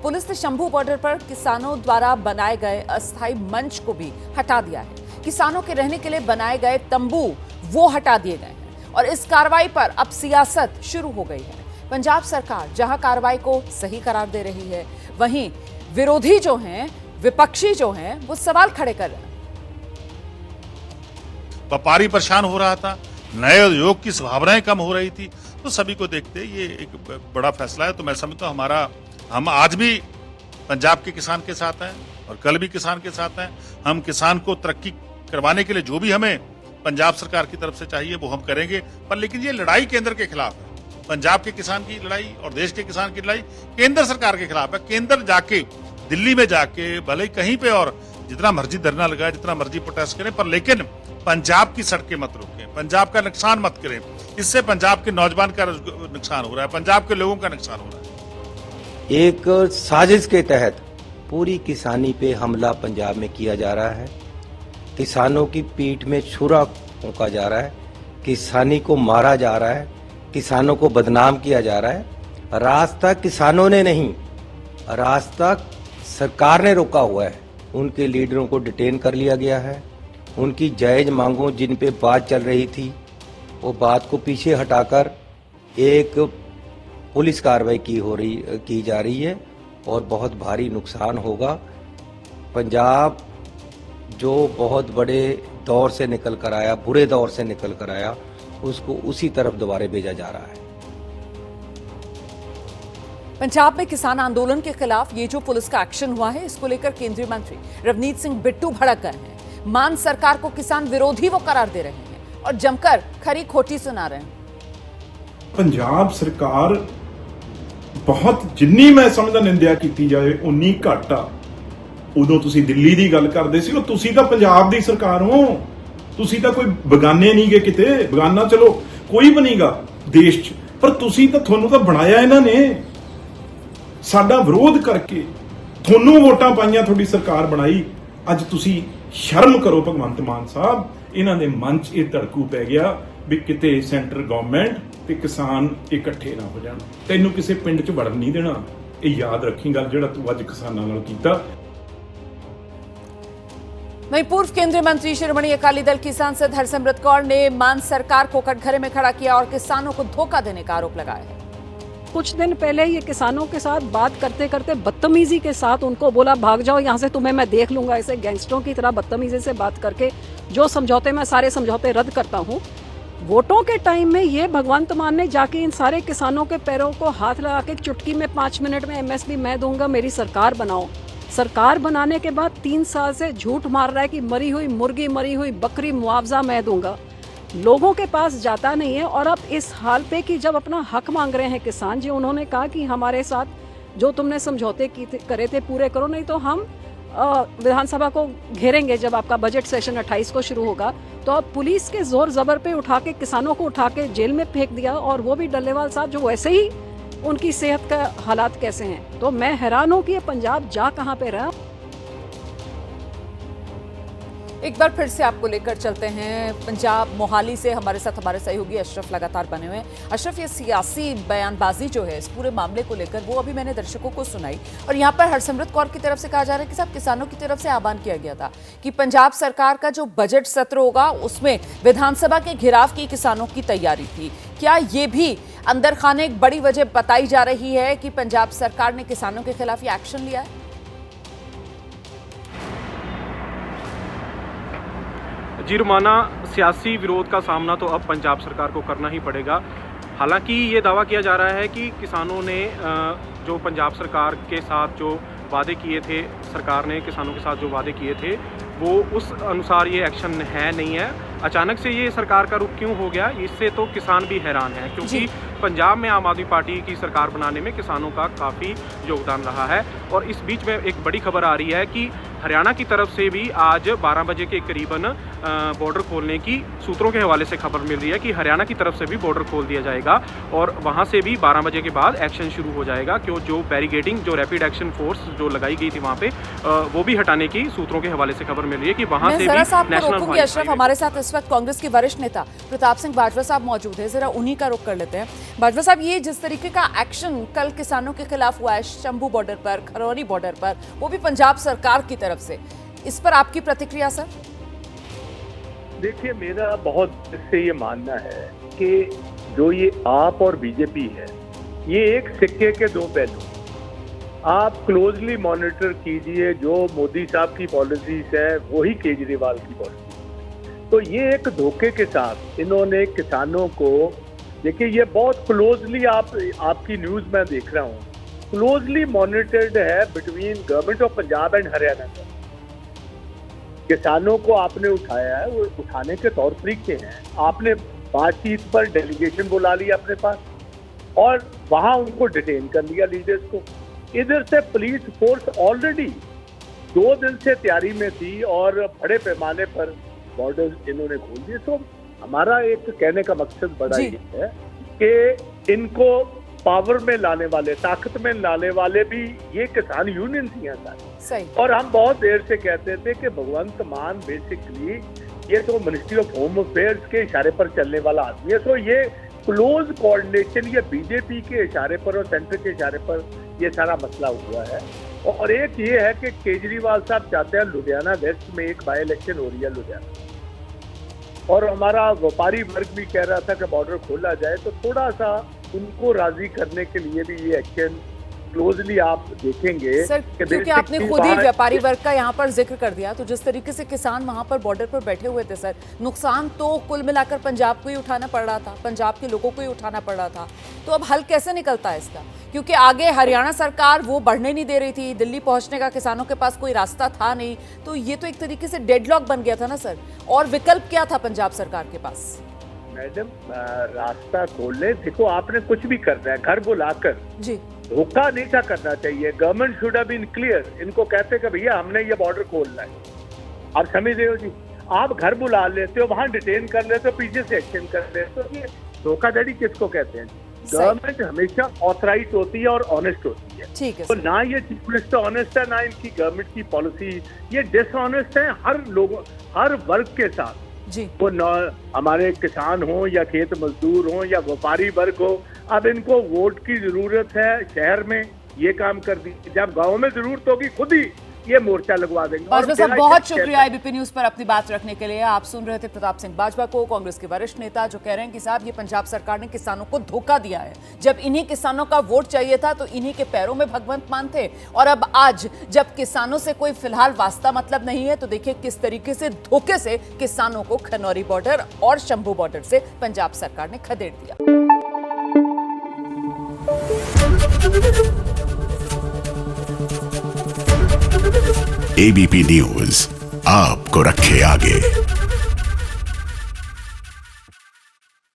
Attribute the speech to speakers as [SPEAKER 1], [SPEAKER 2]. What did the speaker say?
[SPEAKER 1] Police ने Shambhu border पर किसानों द्वारा बनाए गए अस्थायी मंच को भी हटा दिया है। किसानों के रहने के लिए बनाए गए तंबू वो हटा दिए गए हैं और इस कार्रवाई पर अब सियासत शुरू हो गई है। पंजाब सरकार जहां कार्रवाई को सही करार दे रही है, वहीं विरोधी जो हैं, विपक्षी जो हैं, वो सवाल खड़े कर रहे हैं।
[SPEAKER 2] व्यापारी परेशान हो रहा था, नए उद्योग की संभावनाएं कम हो रही थी, तो सभी को देखते ये एक बड़ा फैसला है। तो मैं समझता हूं हम आज भी पंजाब के किसान के साथ हैं और कल भी किसान के साथ हैं। हम किसान को तरक्की करवाने के लिए जो भी हमें पंजाब सरकार की तरफ से चाहिए वो हम करेंगे, पर लेकिन ये लड़ाई केंद्र के खिलाफ है। पंजाब के किसान की लड़ाई और देश के किसान की लड़ाई केंद्र सरकार के खिलाफ है। केंद्र जाके, दिल्ली में जाके, भले ही कहीं पे और जितना मर्जी धरना लगाए, जितना मर्जी प्रोटेस्ट करें, पर लेकिन पंजाब की सड़कें मत रोकें, पंजाब का नुकसान मत करें। इससे पंजाब के नौजवान का नुकसान हो रहा है, पंजाब के लोगों का नुकसान हो रहा है।
[SPEAKER 3] एक साजिश के तहत पूरी किसानी पे हमला पंजाब में किया जा रहा है। किसानों की पीठ में छुरा फूंका जा रहा है, किसानी को मारा जा रहा है, किसानों को बदनाम किया जा रहा है। रास्ता किसानों ने नहीं, रास्ता सरकार ने रोका हुआ है। उनके लीडरों को डिटेन कर लिया गया है। उनकी जायज मांगों जिन पे बात चल रही थी, वो बात को पीछे हटाकर एक पुलिस कार्रवाई की जा रही है और बहुत भारी नुकसान होगा। पंजाब जो बहुत बड़े दौर से निकल कर आया, बुरे दौर से निकल कर आया, उसको उसी तरफ दोबारा भेजा जा रहा है।
[SPEAKER 1] पंजाब में किसान आंदोलन के खिलाफ ये जो पुलिस का एक्शन हुआ है, इसको लेकर केंद्रीय मंत्री रवनीत सिंह बिट्टू भड़क गए हैं। मान सरकार को किसान विरोधी वो करार दे रहे हैं और जमकर खरी खोटी सुना रहे हैं।
[SPEAKER 4] पंजाब सरकार बहुत जिन्नी मैं समझदा निंदिया की जाए उन्नी घट आ। उदों तुसी दिल्ली दी गल करदे सी, तुसी तां पंजाब दी सरकार हो, तुसी तां कोई बगाने नहीं गे, किते बगाना चलो कोई भी नहींगा देश च, पर तुसी तां थोनू तां बनाया इन्हां ने साडा विरोध करके, थोनू वोटां पाइयां, थोड़ी सरकार बनाई। अज तुसी शर्म करो भगवंत मान साहब, इन्हां दे मन च इह धड़कू पै गया भी किते सेंटर गवर्नमेंट ते किसान इकट्ठे ना हो जाण। तैनू किसी पिंड च वड़न नहीं देना, इह याद रखी गल जिहड़ा तू अज किसानां नाल कीता।
[SPEAKER 1] वहीं पूर्व केंद्रीय मंत्री शिरोमणि अकाली दल की सांसद हरसिमरत कौर ने मान सरकार को कटघरे में खड़ा किया और किसानों को धोखा देने का आरोप लगाया है।
[SPEAKER 5] कुछ दिन पहले ये किसानों के साथ बात करते करते बदतमीजी के साथ उनको बोला भाग जाओ यहाँ से, तुम्हें मैं देख लूंगा। ऐसे गैंगस्टरों की तरह बदतमीजी से बात करके जो समझौते, मैं सारे समझौते रद्द करता हूँ। वोटों के टाइम में ये भगवंत मान ने जाके इन सारे किसानों के पैरों को हाथ लगा के चुटकी में 5 मिनट में एमएसपी मैं दूंगा, मेरी सरकार बनाओ। सरकार बनाने के बाद 3 साल से झूठ मार रहा है कि मरी हुई मुर्गी, मरी हुई बकरी मुआवजा मैं दूंगा। लोगों के पास जाता नहीं है। और अब इस हाल पे कि जब अपना हक मांग रहे हैं किसान जी, उन्होंने कहा कि हमारे साथ जो तुमने समझौते करे थे पूरे करो, नहीं तो हम विधानसभा को घेरेंगे जब आपका बजट सेशन 28 को शुरू होगा। तो अब पुलिस के जोर जबर पे उठा के किसानों को उठा के जेल में फेंक दिया, और वो भी डल्लेवाल साहब जो वैसे ही उनकी सेहत का हालात कैसे हैं। तो मैं हैरान हूं कि ये पंजाब जा कहां पे रहा।
[SPEAKER 1] एक बार फिर से आपको लेकर चलते हैं पंजाब मोहाली से। हमारे साथ हमारे सहयोगी अशरफ लगातार बने हुए हैं। अशरफ, ये सियासी बयानबाजी जो है इस पूरे मामले को लेकर, वो अभी मैंने दर्शकों को सुनाई, और यहाँ पर हरसिमरत कौर की तरफ से कहा जा रहा है कि साहब किसानों की तरफ से आह्वान किया गया था कि पंजाब सरकार का जो बजट सत्र होगा उसमें विधानसभा के घेराव की किसानों की तैयारी थी। क्या ये भी अंदर खाने एक बड़ी वजह बताई जा रही है कि पंजाब सरकार ने किसानों के खिलाफ ये एक्शन लिया है?
[SPEAKER 6] जी रुमाना, सियासी विरोध का सामना तो अब पंजाब सरकार को करना ही पड़ेगा। हालांकि ये दावा किया जा रहा है कि किसानों ने जो पंजाब सरकार के साथ जो वादे किए थे, सरकार ने किसानों के साथ जो वादे किए थे, वो उस अनुसार ये एक्शन है नहीं है। अचानक से ये सरकार का रुख क्यों हो गया, इससे तो किसान भी हैरान है, क्योंकि पंजाब में आम आदमी पार्टी की सरकार बनाने में किसानों का काफ़ी योगदान रहा है। और इस बीच में एक बड़ी खबर आ रही है कि हरियाणा की तरफ से भी आज 12 बजे के करीबन बॉर्डर खोलने की सूत्रों के हवाले से खबर मिल रही है कि हरियाणा की तरफ से भी बॉर्डर खोल दिया जाएगा और वहाँ से भी 12 बजे के बाद एक्शन शुरू हो जाएगा। क्यों जो बैरिकेडिंग जो रैपिड एक्शन फोर्स जो लगाई गई थी वहाँ पे वो भी हटाने की सूत्रों के हवाले से खबर मिल रही है कि वहाँ से भी
[SPEAKER 1] नेशनल रोकूंगी। अशरफ, हमारे साथ इस वक्त कांग्रेस के वरिष्ठ नेता प्रताप सिंह बाजवा साहब मौजूद है, जरा उन्हीं का रुख कर लेते हैं। बाजवा साहब, ये जिस तरीके का एक्शन कल किसानों के खिलाफ हुआ है शंभू बॉर्डर पर, खरौनी बॉर्डर पर, वो भी पंजाब सरकार की तरफ से, इस पर आपकी प्रतिक्रिया सर?
[SPEAKER 7] देखिए, मेरा बहुत इससे ये मानना है कि जो ये आप और बीजेपी है, ये एक सिक्के के दो पहलू। आप क्लोजली मॉनिटर कीजिए, जो मोदी साहब की पॉलिसीज है वही केजरीवाल की पॉलिसी। तो ये एक धोखे के साथ इन्होंने किसानों को, देखिए ये बहुत क्लोजली आपकी न्यूज में देख रहा हूँ, क्लोजली मॉनिटर्ड है between government of Punjab and Haryana का। किसानों को आपने उठाया है, वो उठाने के तौर तरीके हैं, आपने बातचीत पर डेलीगेशन बुला लिया अपने पास और वहां उनको डिटेन कर लिया लीडर्स को। इधर से पुलिस फोर्स ऑलरेडी 2 दिन से तैयारी में थी और बड़े पैमाने पर बॉर्डर इन्होंने खोल दिए। तो हमारा एक कहने का मकसद बड़ा ये है कि इनको पावर में लाने वाले, ताकत में लाने वाले भी ये किसान यूनियन ही हैं सारे। और हम बहुत देर से कहते थे कि भगवंत मान बेसिकली ये तो मिनिस्ट्री ऑफ होम अफेयर्स के इशारे पर चलने वाला आदमी है। तो ये क्लोज कोऑर्डिनेशन ये बीजेपी के इशारे पर और सेंटर के इशारे पर ये सारा मसला हुआ है। और एक ये है कि केजरीवाल साहब चाहते हैं लुधियाना वेस्ट में एक बाई इलेक्शन हो रही है लुधियाना, और हमारा व्यापारी वर्ग भी कह रहा था कि बॉर्डर खोला जाए, तो थोड़ा सा उनको राजी करने के लिए भी ये एक्शन क्लोजली आप देखेंगे
[SPEAKER 1] सर, क्योंकि आपने खुद ही व्यापारी वर्ग का यहाँ पर जिक्र कर दिया, तो जिस तरीके से किसान वहाँ पर बॉर्डर पर बैठे हुए थे सर, नुकसान तो कुल मिलाकर पंजाब को ही उठाना पड़ रहा था, पंजाब के लोगों को ही उठाना पड़ रहा था। तो अब हल कैसे निकलता है इसका? क्योंकि आगे हरियाणा सरकार वो बढ़ने नहीं दे रही थी, दिल्ली पहुंचने का किसानों के पास कोई रास्ता था नहीं, तो ये तो एक तरीके से डेडलॉक बन गया था ना सर। और विकल्प क्या था पंजाब सरकार के पास?
[SPEAKER 7] मैडम, रास्ता खोलने, देखो आपने कुछ भी करना है, घर बुलाकर
[SPEAKER 1] जी
[SPEAKER 7] धोखा नहीं था करना चाहिए। Government should have been clear. इनको कहते कि भैया हमने ये बॉर्डर खोलना है, आप समझ रहे हो जी। आप घर बुला लेते हो, वहां डिटेन कर लेते हो, पीछे से एक्शन कर लेते हो। ये धोखाधड़ी किसको कहते हैं? गवर्नमेंट हमेशा ऑथराइज होती है और ऑनेस्ट होती है।
[SPEAKER 1] ठीक है।
[SPEAKER 7] तो ना ये चीफ मिनिस्टर ऑनेस्ट है, ना इनकी गवर्नमेंट की पॉलिसी, ये डिसऑनेस्ट है हर लोगों, हर वर्ग के साथ
[SPEAKER 1] जी।
[SPEAKER 7] वो हमारे किसान हो या खेत मजदूर हो या व्यापारी वर्ग हो। अब इनको वोट की जरूरत है, शहर में ये काम कर दी, जब गांव में जरूरत होगी खुद ही ये मोर्चा लगवा देंगे।
[SPEAKER 1] बाजवा साहब, बहुत शुक्रिया एबीपी न्यूज पर अपनी बात रखने के लिए। आप सुन रहे थे प्रताप सिंह बाजवा को, कांग्रेस के वरिष्ठ नेता, जो कह रहे हैं कि साहब ये पंजाब सरकार ने किसानों को धोखा दिया है। जब इन्हीं किसानों का वोट चाहिए था तो इन्हीं के पैरों में भगवंत मान थे, और अब आज जब किसानों से कोई फिलहाल वास्ता मतलब नहीं है, तो देखिए किस तरीके से धोखे से किसानों को खनौरी बॉर्डर और शंभू बॉर्डर से पंजाब सरकार ने खदेड़ दिया।
[SPEAKER 8] एबीपी न्यूज आपको रखे आगे।